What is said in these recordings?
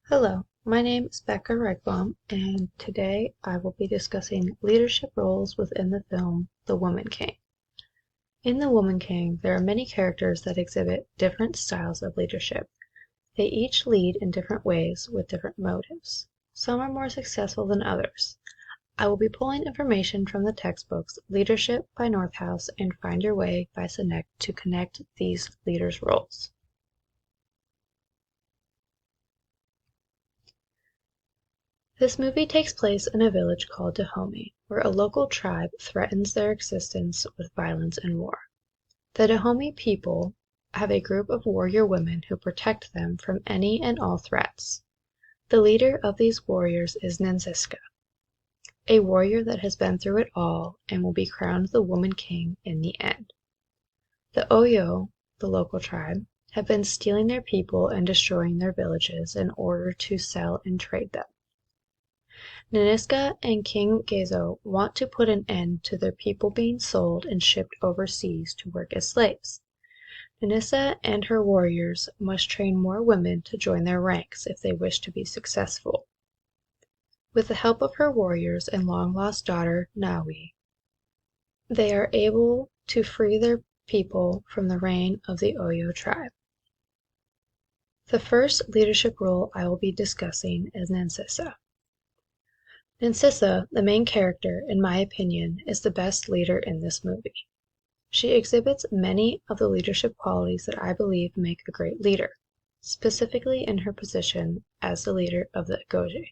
Hello, my name is Becca Regbaum, and today I will be discussing leadership roles within the film The Woman King. In The Woman King, there are many characters that exhibit different styles of leadership. They each lead in different ways with different motives. Some are more successful than others. I will be pulling information from the textbooks Leadership by Northouse and Find Your Way by Sinek to connect these leaders' roles. This movie takes place in a village called Dahomey, where a local tribe threatens their existence with violence and war. The Dahomey people have a group of warrior women who protect them from any and all threats. The leader of these warriors is Nansiska, a warrior that has been through it all and will be crowned the Woman King in the end. The Oyo, the local tribe, have been stealing their people and destroying their villages in order to sell and trade them. Nanisca and King Gezo want to put an end to their people being sold and shipped overseas to work as slaves. Nanissa and her warriors must train more women to join their ranks if they wish to be successful. With the help of her warriors and long-lost daughter, Nawi, they are able to free their people from the reign of the Oyo tribe. The first leadership role I will be discussing is Nansissa. Nansissa, the main character, in my opinion, is the best leader in this movie. She exhibits many of the leadership qualities that I believe make a great leader, specifically in her position as the leader of the Agoge.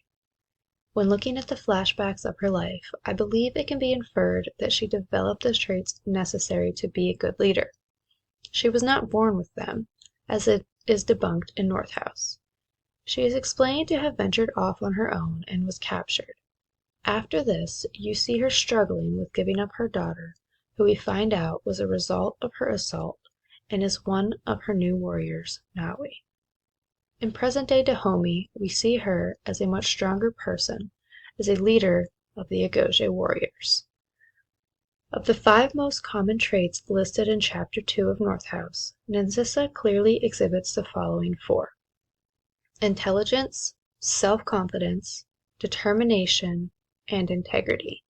When looking at the flashbacks of her life, I believe it can be inferred that she developed the traits necessary to be a good leader. She was not born with them, as it is debunked in Northouse. She is explained to have ventured off on her own and was captured. After this, you see her struggling with giving up her daughter, who we find out was a result of her assault and is one of her new warriors, Nawi. In present-day Dahomey, we see her as a much stronger person, as a leader of the Agoge warriors. Of the 5 most common traits listed in Chapter 2 of Northouse, Nansissa clearly exhibits the following 4: intelligence, self-confidence, determination, and integrity.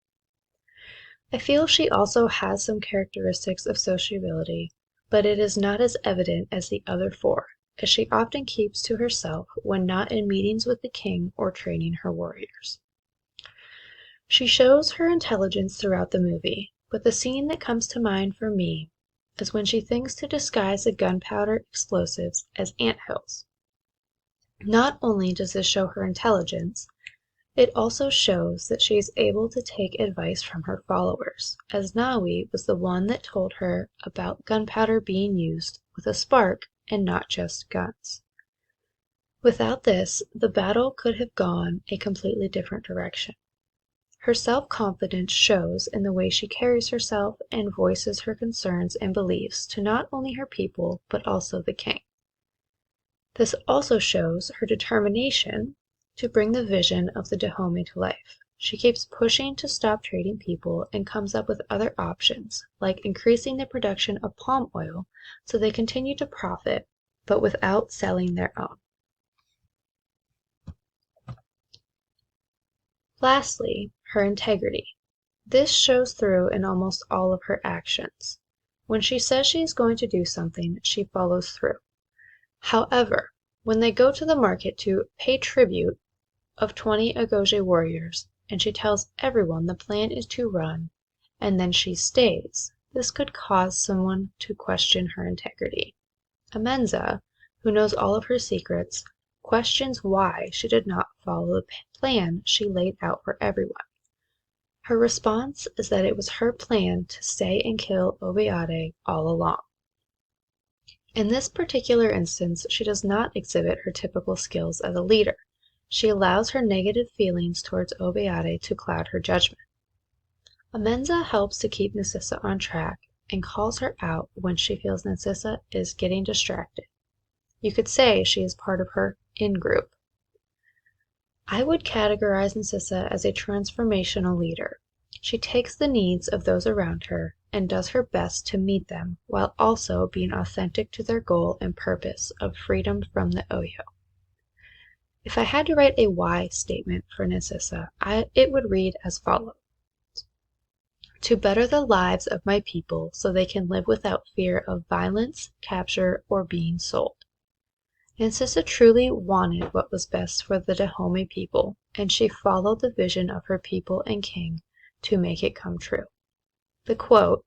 I feel she also has some characteristics of sociability, but it is not as evident as the other 4, as she often keeps to herself when not in meetings with the king or training her warriors. She shows her intelligence throughout the movie, but the scene that comes to mind for me is when she thinks to disguise the gunpowder explosives as anthills. Not only does this show her intelligence, it also shows that she is able to take advice from her followers, as Nawi was the one that told her about gunpowder being used with a spark and not just guns. Without this, the battle could have gone a completely different direction. Her self-confidence shows in the way she carries herself and voices her concerns and beliefs to not only her people but also the king. This also shows her determination to bring the vision of the Dahomey to life. She keeps pushing to stop trading people and comes up with other options, like increasing the production of palm oil so they continue to profit, but without selling their own. Lastly, her integrity. This shows through in almost all of her actions. When she says she is going to do something, she follows through. However, when they go to the market to pay tribute of 20 Agoge warriors, and she tells everyone the plan is to run, and then she stays, this could cause someone to question her integrity. Amenza, who knows all of her secrets, questions why she did not follow the plan she laid out for everyone. Her response is that it was her plan to stay and kill Obeate all along. In this particular instance, she does not exhibit her typical skills as a leader. She allows her negative feelings towards Obeate to cloud her judgment. Amenza helps to keep Nansissa on track and calls her out when she feels Nansissa is getting distracted. You could say she is part of her in-group. I would categorize Nansissa as a transformational leader. She takes the needs of those around her and does her best to meet them while also being authentic to their goal and purpose of freedom from the Oyo. If I had to write a why statement for Narcissa, it would read as follows. To better the lives of my people so they can live without fear of violence, capture, or being sold. Narcissa truly wanted what was best for the Dahomey people, and she followed the vision of her people and king to make it come true. The quote,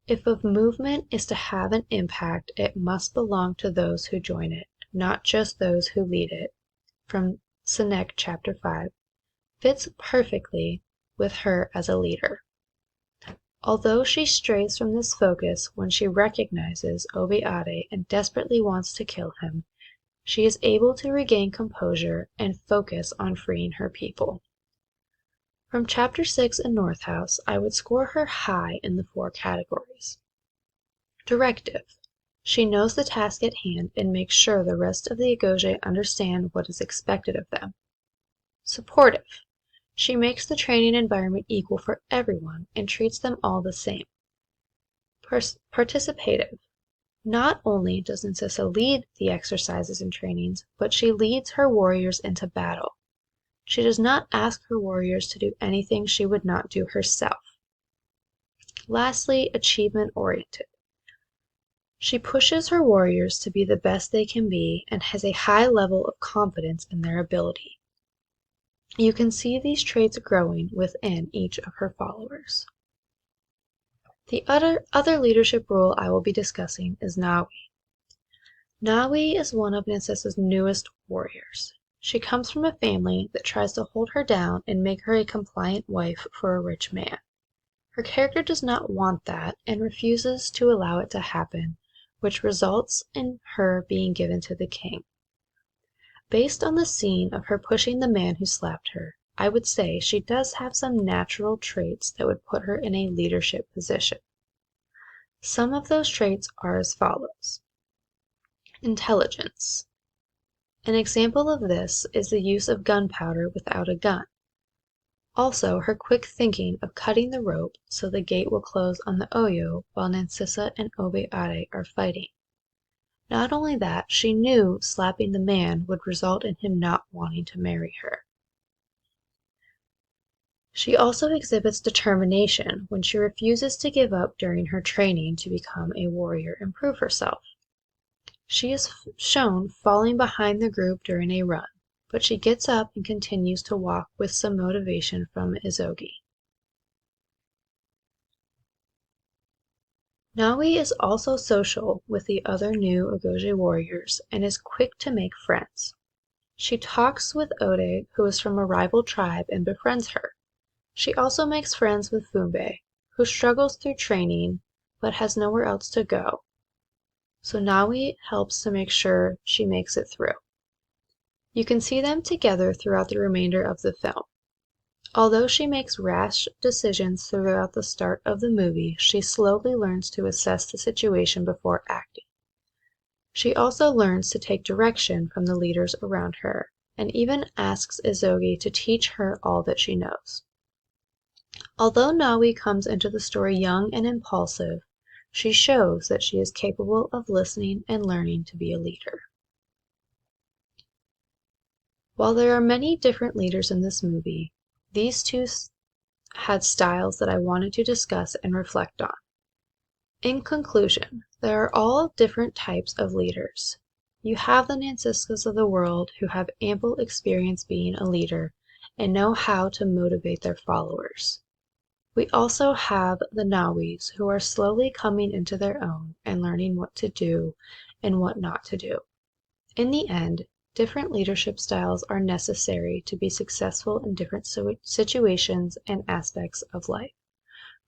"If a movement is to have an impact, it must belong to those who join it, not just those who lead it," from Senec chapter 5, fits perfectly with her as a leader. Although she strays from this focus when she recognizes Obiade and desperately wants to kill him, she is able to regain composure and focus on freeing her people. From Chapter 6 in North House, I would score her high in the 4 categories. Directive. She knows the task at hand and makes sure the rest of the Agoge understand what is expected of them. Supportive. She makes the training environment equal for everyone and treats them all the same. Participative. Not only does Narcissa lead the exercises and trainings, but she leads her warriors into battle. She does not ask her warriors to do anything she would not do herself. Lastly, achievement-oriented. She pushes her warriors to be the best they can be and has a high level of confidence in their ability. You can see these traits growing within each of her followers. The other leadership role I will be discussing is Nawi. Nawi is one of Narcissa's newest warriors. She comes from a family that tries to hold her down and make her a compliant wife for a rich man. Her character does not want that and refuses to allow it to happen, which results in her being given to the king. Based on the scene of her pushing the man who slapped her, I would say she does have some natural traits that would put her in a leadership position. Some of those traits are as follows. Intelligence. An example of this is the use of gunpowder without a gun. Also, her quick thinking of cutting the rope so the gate will close on the Oyo while Narcissa and Obiade are fighting. Not only that, she knew slapping the man would result in him not wanting to marry her. She also exhibits determination when she refuses to give up during her training to become a warrior and prove herself. She is shown falling behind the group during a run, but she gets up and continues to walk with some motivation from Ezogi. Nawi is also social with the other new Agoge warriors and is quick to make friends. She talks with Ode, who is from a rival tribe, and befriends her. She also makes friends with Fumbe, who struggles through training but has nowhere else to go. So Nawi helps to make sure she makes it through. You can see them together throughout the remainder of the film. Although she makes rash decisions throughout the start of the movie, she slowly learns to assess the situation before acting. She also learns to take direction from the leaders around her, and even asks Ezogi to teach her all that she knows. Although Nawi comes into the story young and impulsive, she shows that she is capable of listening and learning to be a leader. While there are many different leaders in this movie, these two had styles that I wanted to discuss and reflect on. In conclusion, there are all different types of leaders. You have the Narcissas of the world who have ample experience being a leader and know how to motivate their followers. We also have the Nawis who are slowly coming into their own and learning what to do and what not to do. In the end, different leadership styles are necessary to be successful in different situations and aspects of life.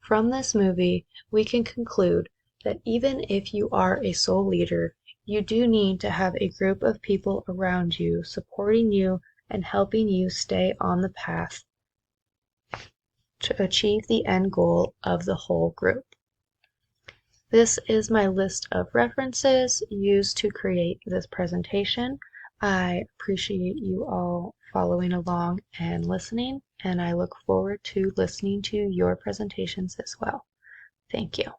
From this movie, we can conclude that even if you are a sole leader, you do need to have a group of people around you supporting you and helping you stay on the path to achieve the end goal of the whole group. This is my list of references used to create this presentation. I appreciate you all following along and listening, and I look forward to listening to your presentations as well. Thank you.